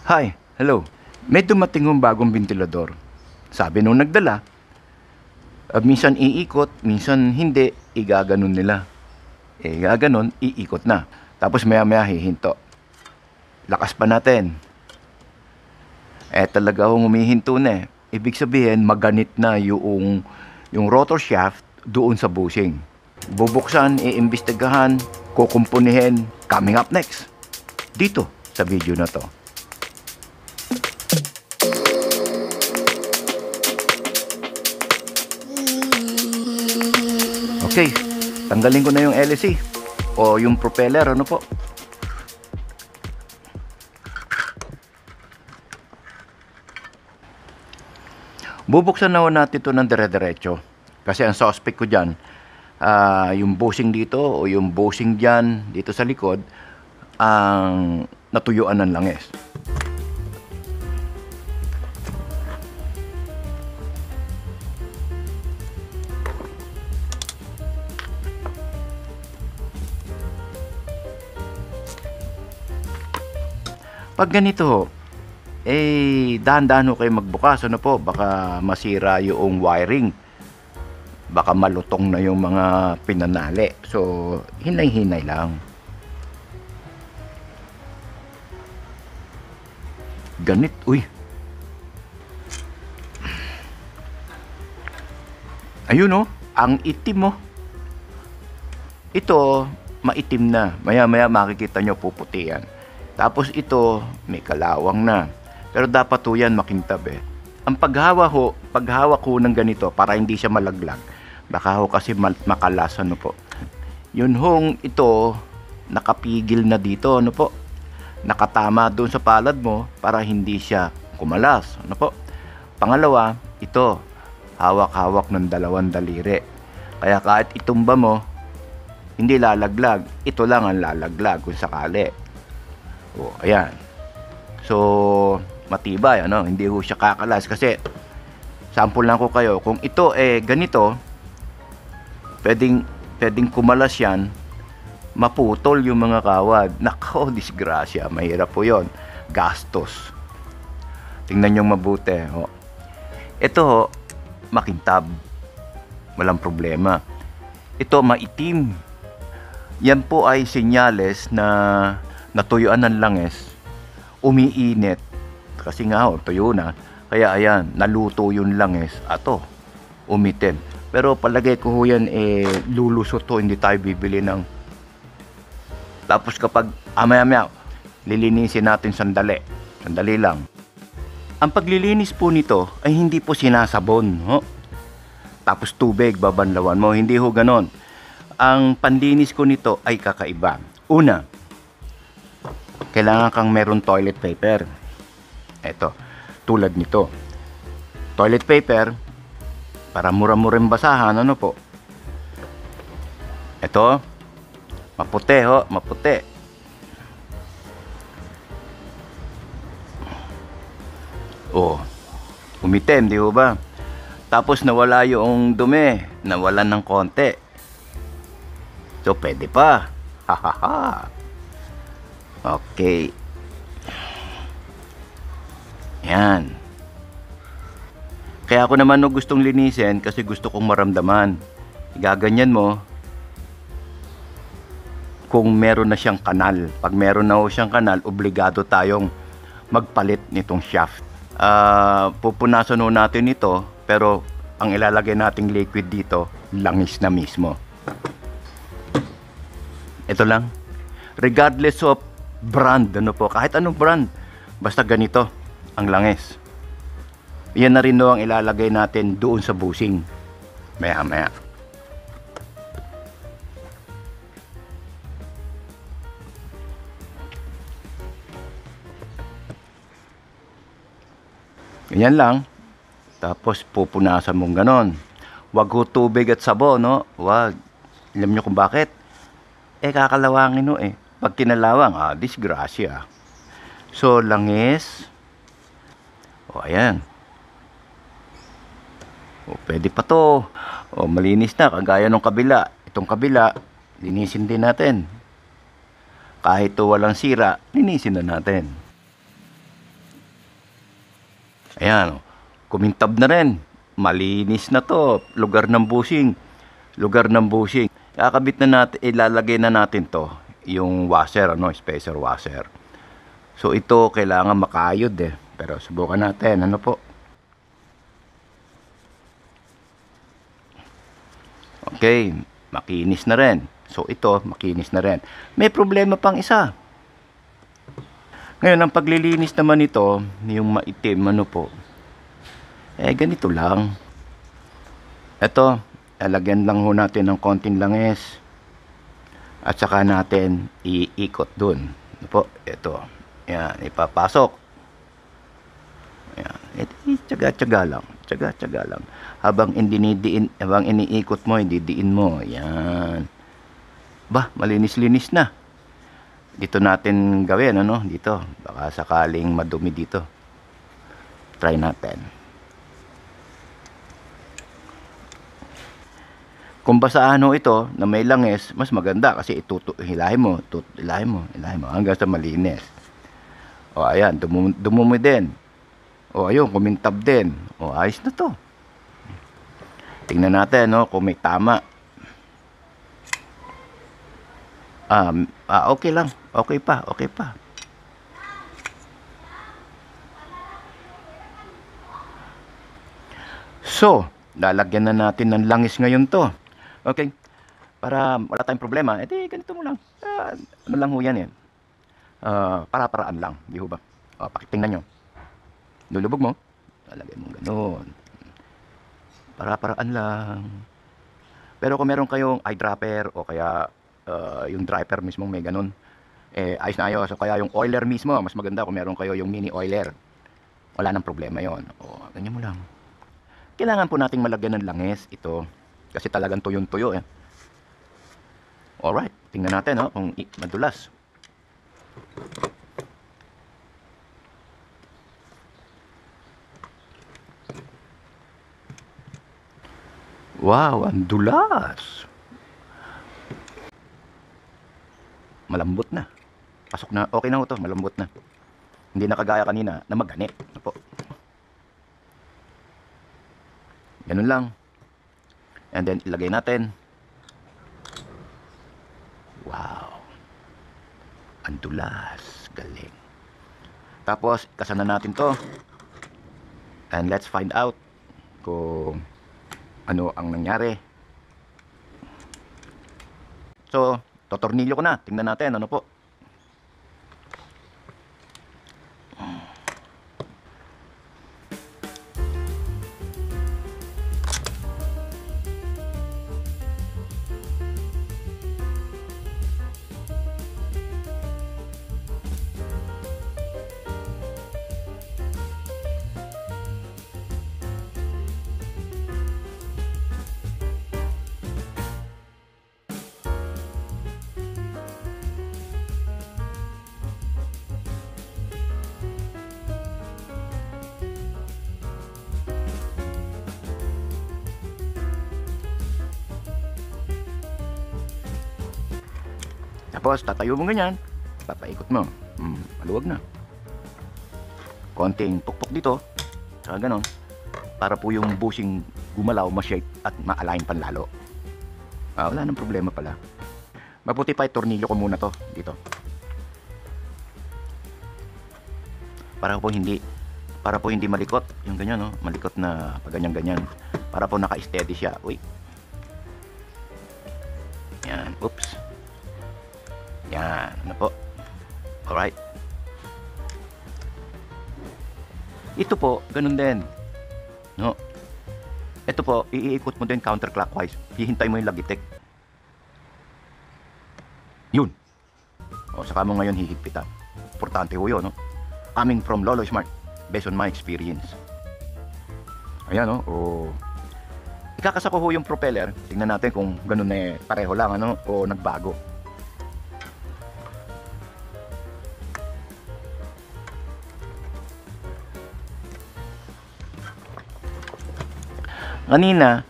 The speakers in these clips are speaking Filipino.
Hi, hello. May dumating ng bagong ventilador. Sabi nung nagdala, minsan iikot, minsan hindi, igaganon nila. Gaganon, iikot na. Tapos maya-maya hihinto. Lakas pa natin. Talaga akong humihinto na eh. Ibig sabihin, maganit na yung rotor shaft doon sa bushing. Bubuksan, iimbestigahan, kukumpunihin. Coming up next, dito sa video na to. Okay, tanggalin ko na yung LSC o yung propeller, ano po. Bubuksan na natin ito ng dire-diretso. Kasi ang suspect ko dyan, yung bushing dito o yung bushing dyan, dito sa likod, ang natuyuan ng langis. Pag ganito, dahan-dahan ho kayo magbukas, ano po, baka masira yung wiring. Baka malutong na yung mga pinanali. So, hinay-hinay lang. Ganit, uy. Ayun oh, ang itim mo. Ito, maitim na. Maya-maya makikita nyo puputi yan. Tapos ito, may kalawang na. Pero dapat ho yan makintab eh. Ang paghawak ho ng ganito para hindi siya malaglag. Baka ho kasi makalas, ano po. Yun hong ito, nakapigil na dito, ano po. Nakatama doon sa palad mo para hindi siya kumalas, ano po. Pangalawa, ito, hawak-hawak ng dalawang daliri. Kaya kahit itumba mo, hindi lalaglag. Ito lang ang lalaglag kung sakali. O, ayan. So, matibay, ano? Hindi ho siya kakalas. Kasi, sample lang ko kayo. Kung ito, ganito, pwedeng kumalas yan, maputol yung mga kawad. Nako, disgrasya. Mahirap po yon. Gastos. Tingnan nyo mabuti. O. Ito, makintab. Walang problema. Ito, maitim. Yan po ay senyales na natuyuan ng langis, umiinit. Kasi nga ho, tuyo na. Kaya ayan, naluto yung langis. Ato, umitim. Pero palagay ko ho yan, lulusot to. Hindi tayo bibili ng... Tapos kapag, maya-maya, lilinisin natin sandali. Sandali lang. Ang paglilinis po nito ay hindi po sinasabon. Ho? Tapos tubig, babanlawan mo. Hindi ho ganon. Ang panlinis ko nito ay kakaiba. Una, kailangan kang meron toilet paper. Ito, tulad nito. Toilet paper, para mura-murang basahan, ano po. Ito, maputi ho, maputi. Oh, umitim, di ho ba? Tapos nawala yung dumi, nawalan ng konti. So, pwede pa. Hahaha. Okay. Yan. Kaya ako naman gustong linisin kasi gusto kong maramdaman. Gaganyan mo kung meron na siyang kanal. Pag meron na siyang kanal, obligado tayong magpalit nitong shaft. Pupunasan natin ito, pero ang ilalagay nating liquid dito, langis na mismo. Ito lang. Regardless of brand, ano po, kahit anong brand, basta ganito ang langis. Yan na rin ang ilalagay natin doon sa bushing. Maya-maya. Ganyan lang. Tapos pupunasan mong ganon. Wag ho tubig at sabon, no? Wag. Alam nyo kung bakit? Kakalawangin no Pag kinalawang, disgrasya. So, langis. O, ayan. O, pwede pa to. O, malinis na, kagaya nung kabila. Itong kabila, linisin din natin. Kahit to walang sira, linisin na natin. Ayan, kumintab na rin. Malinis na to. Lugar ng bushing. Lugar ng bushing. Kakabit na natin, ilalagay na natin to. Yung washer, ano, spacer washer. So ito, kailangan makayod eh. Pero subukan natin, ano po. Okay, makinis na rin. So ito, makinis na rin. May problema pang isa. Ngayon, ang paglilinis naman ito, yung maitim, ano po, ganito lang. Ito, lalagyan lang ho natin ng konting langis. At saka natin iikot dun. Ano po, ito. Yan, ipapasok. Yan, tsaga-tsaga lang. Tsaga-tsaga lang. Habang iniikot mo, didiin mo. Yan. Bah, malinis-linis na. Dito natin gawin, ano? Dito. Baka sakaling madumi dito. Try natin. Kung basaan ho ito na may langis, mas maganda kasi hilahin mo hanggang sa malinis. O, ayan, dumumi din. O, ayun, kumintab din. O, ayos na to. Tingnan natin, no, kung may tama. Okay lang. Okay pa. So, lalagyan na natin ng langis ngayon to. Okay? Para wala tayong problema, ganito mo lang. Ano lang ho yan yan. Para-paraan lang. Di ho ba? Pakitingnan nyo. Lulubog mo. Lalagyan mo ganun. Para-paraan lang. Pero kung meron kayong eyedropper o kaya yung dropper mismo may ganun, ayos na ayos. O kaya yung oiler mismo, mas maganda kung meron kayo yung mini oiler. Wala nang problema yon. O, ganyan mo lang. Kailangan po nating malagyan ng langis ito. Kasi talagang tuyong-tuyo eh. Alright, tingnan natin kung madulas. Wow, ang dulas. Malambot na. Pasok na. Okay na ho to, malambot na. Hindi na kagaya kanina na magani. Opo. Ganun lang. And then ilagay natin. Wow. Ang dulas. Galing. Tapos, kasana natin to. And let's find out kung ano ang nangyari. So, totornilyo ko na. Tingnan natin, ano po. Tapos, tatayo mo ganyan. Papaikot mo. Maluwag na. Konting pukpok dito. Saka ganon. Para po yung bushing gumalaw, ma-shape at ma-align panlalo. Wala nang problema pala. Mabuti pa itornilyo ko muna to dito. Para po hindi malikot. Yung ganyan, no? Malikot na pag ganyan-ganyan. Para po naka-steady siya. Uy. Yan. Oops. Yan, ano po. Alright. Ito po, ganun din. No? Ito po, iikot mo din counterclockwise. Hihintay mo yung lagitik. Yun. O, saka mo ngayon hihigpitan. Importante ho yun, no? Coming from Lolo Smart, based on my experience. Ayan, no? O, ikakasa ko ho yung propeller. Tingnan natin kung ganun na pareho lang, ano? O nagbago. Kanina,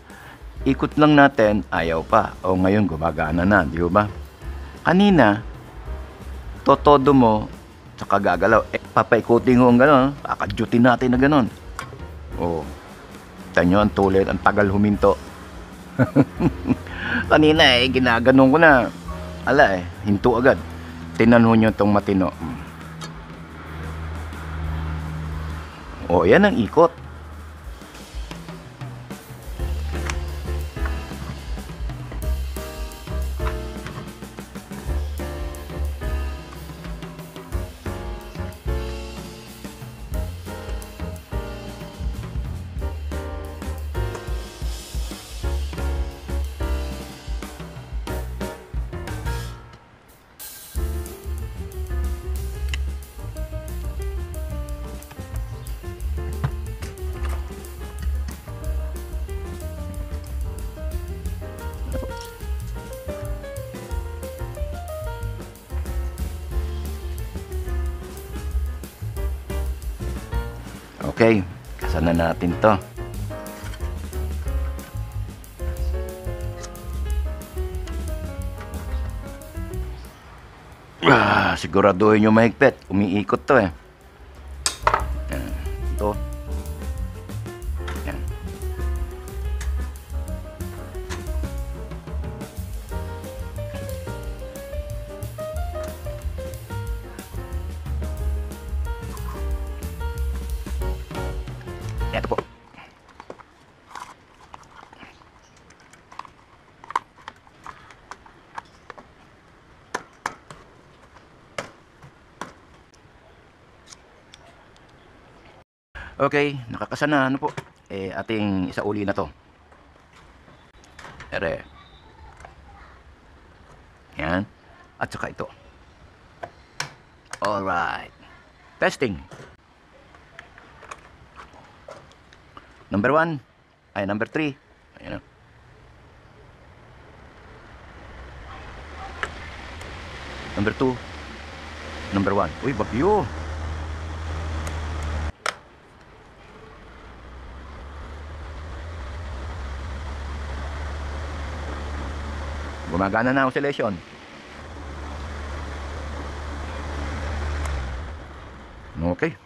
ikot lang natin, ayaw pa. O ngayon, gumagana na, di ba? Kanina, totodo mo, saka gagalaw. Papaikutin mo ang gano'n, kakadyutin natin na gano'n. Oh, tanyo ang tulit, ang tagal huminto. Kanina ginaganon ko na. Ala hinto agad. Tinan nyo tong matino. Oh, yan ang ikot. Okay, kasan na natin to. Siguraduhin nyo mahigpit. Umiikot to eh. Yan. Ito. Yan. Ito po. Okay, nakakasana ano po. Ating isauli na to. Ere. Yan. At saka ito. Alright. Testing. Number 1. Ay, number 3. Ayan. Number 2. Number 1. Uy, bagyo. Gumagana na ang oscillation. Okay.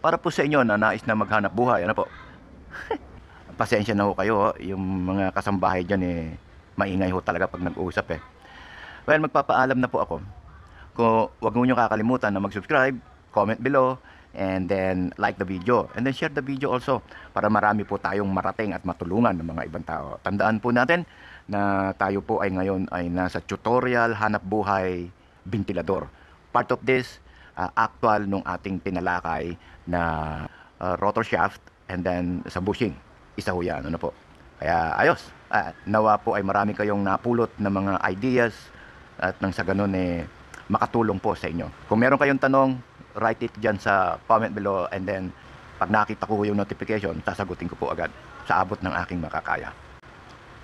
Para po sa inyo na nais na maghanap buhay, ano po? Pasensya na ho kayo, yung mga kasambahay dyan maingay ho talaga pag nag-uusap eh. Well, magpapaalam na po ako. Kung wag mo nyo kakalimutan na mag-subscribe, comment below, and then like the video, and then share the video also para marami po tayong marating at matulungan ng mga ibang tao. Tandaan po natin na tayo po ay ngayon ay nasa tutorial hanap buhay ventilador. Part of this actual nung ating tinalakay na rotor shaft and then sa bushing. Isa ho yan, ano po. Kaya ayos. Nawa po ay marami kayong napulot na mga ideas at nang sa ganun makatulong po sa inyo. Kung meron kayong tanong, write it dyan sa comment below, and then pag nakita ko yung notification, sasagutin ko po agad sa abot ng aking makakaya.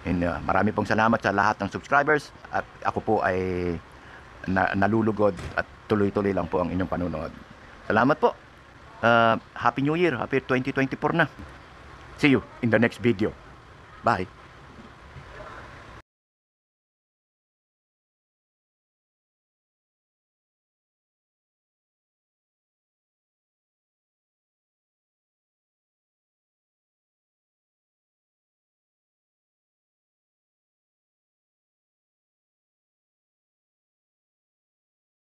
And marami pong salamat sa lahat ng subscribers, at ako po ay nalulugod at tuloy-tuloy lang po ang inyong panunood. Salamat po. Happy New Year. Happy 2024 na. See you in the next video. Bye.